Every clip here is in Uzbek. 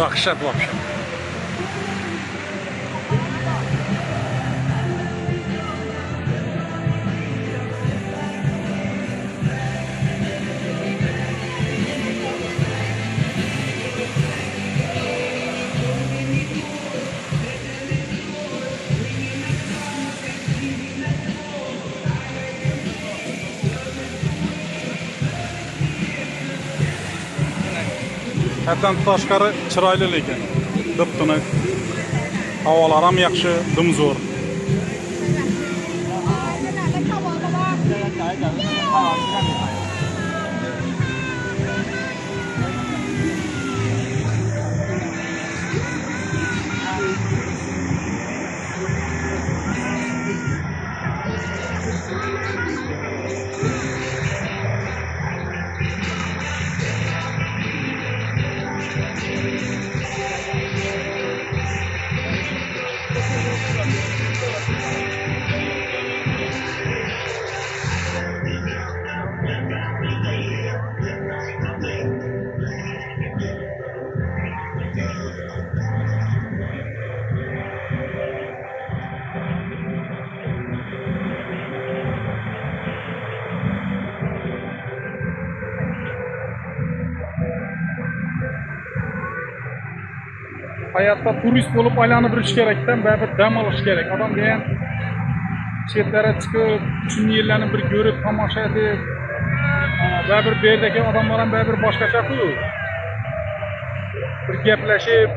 Dahşat вообще. Haddan tashqari chiroyli lekin. Dib-tiniq. Havolar ham yaxshi, dimzo'r. Hayatda turist bo'lib aylanib yurish kerakdan, baribir dam olish kerak. Odam degan chetlere chiqib, shunday yerlarni bir ko'rib, tomosha etib, baribir bu yerdagi odamlar ham baribir boshqacha-ku. Bir gaplashib,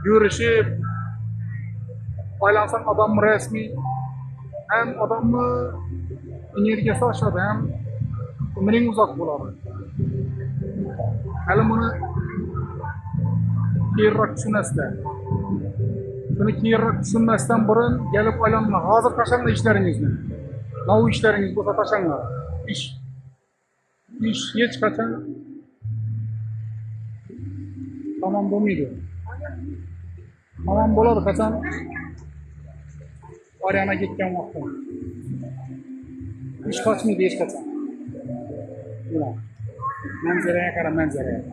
görüşüp, aylansang adam resmi, hem adamni energiyasi oshadi, hem umring uzoq bo'ladi. Hali buni keyinroq tushunasizlar. Shuni keyinroq tushunmasdan burun kelib aylanma. Hozir tashanglar ishlaringizni. Nav ishlaringiz bo'lsa tashanglar. Ish hech qachon tamom bo'lmaydi. Tamom bo'ladi qachon Oriana ketgan vaqtda. Ish qochmaydi hech qachon. Manzaraga qara, manzaraga.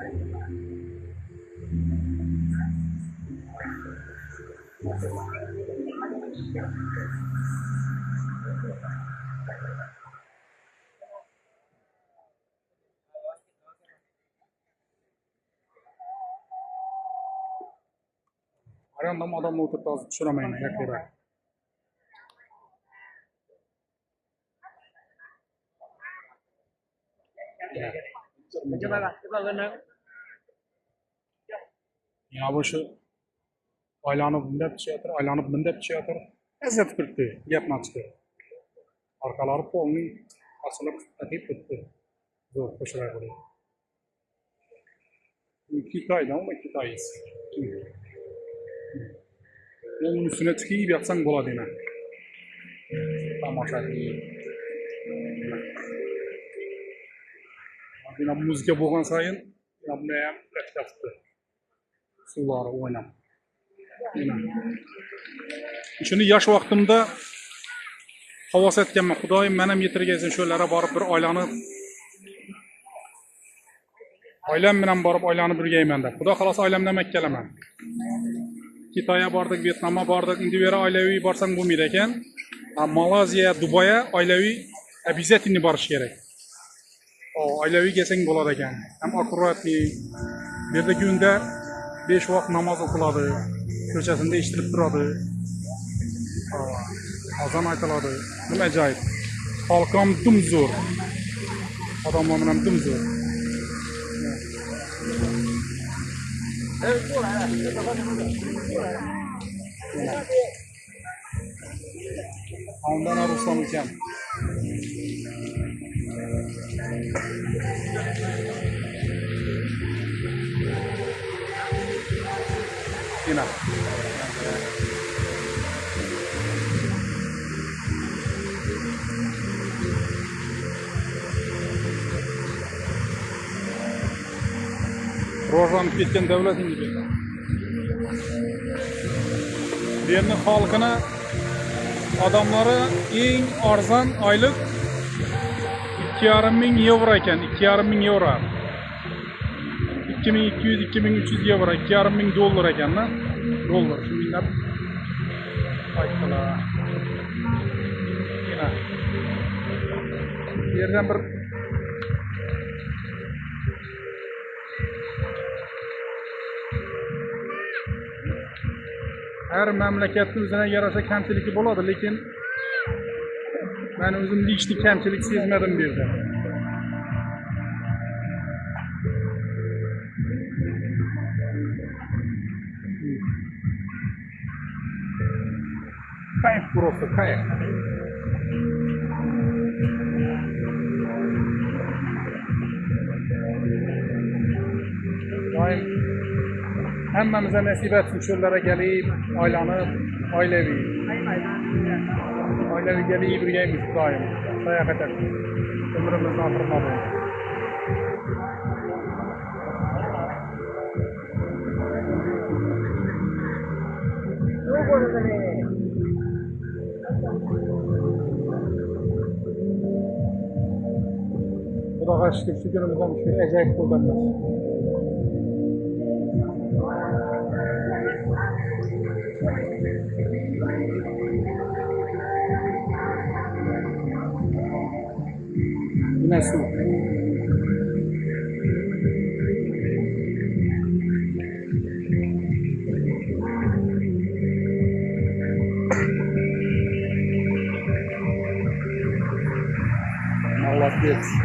Ayağımdan adamla oturdu az düşüremeyin yaklara. Ya bu şu aylanıp bunda pişiyordur, aylanıp bunda pişiyordur. Ezzet kırttı, yapma çıktı. Arkaları polni asılıp atayıp kırttı. Zor, koşarak oluyor. Kitay'dan ama Kitay'ız. Onun üstüne çıkıp yapsan bola dene. Tamaşa değil. Yine müzike boğan sayın, yine bunu hem etkafttı. Suları oynam. Şimdi yaş vaktimde havas etkenme, Xudoyim menem yetirgesin şöylere barıp bir aylanıp ailem bilen barıp aylanıp yürgeymen de. Xudo xolasa ailemden mekkelemen. Kitay'a bardık, Vietnam'a bardık, indi beri ailevi barsan bulmaydı eken. Malezya, Dubai'ye ailevi bizetini barış gerek. Ailevi gelsen boladı eken. Hem akuratli, bir de günde 5 vakit namaz okuladı. Köşesinde iştirip duradı. Azan aytıladı. Bu acayip. Halkam dımzor. Adamlarım dımzor. Ondan Aruslan ülkem. Yine. Rojlanıp ketken devlet indi bir. Yerinin halkına adamları en arzan aylık 2,5 bin euro eken, 2,5 bin euro. 2200-2300 euro, 2500 dollar ekan da. Dollar şu minglab aytdilar. Yana. Bu yerdan bir her memleketde o'zine yarasha kamchiligi bo'ladi, lekin men o'zim lishli kamchilik sezmadim bu yerda. Kayf просто, kayf. Doim hammamize nasip etsin çöllere gelip, aylanıp, ailevi gelip birgeymiş daim. Sayahat etsin. Ömrümüzün ahırına bu. Xudoga shukr, shu kunimizdan shu ajoyib qo'llanmasi. Yine su. Allah versin.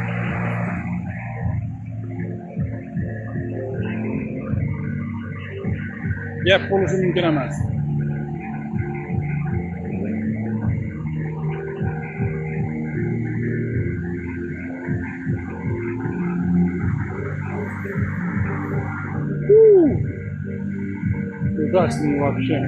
Gap bo'lishi mumkin emas. Ужасный вообще.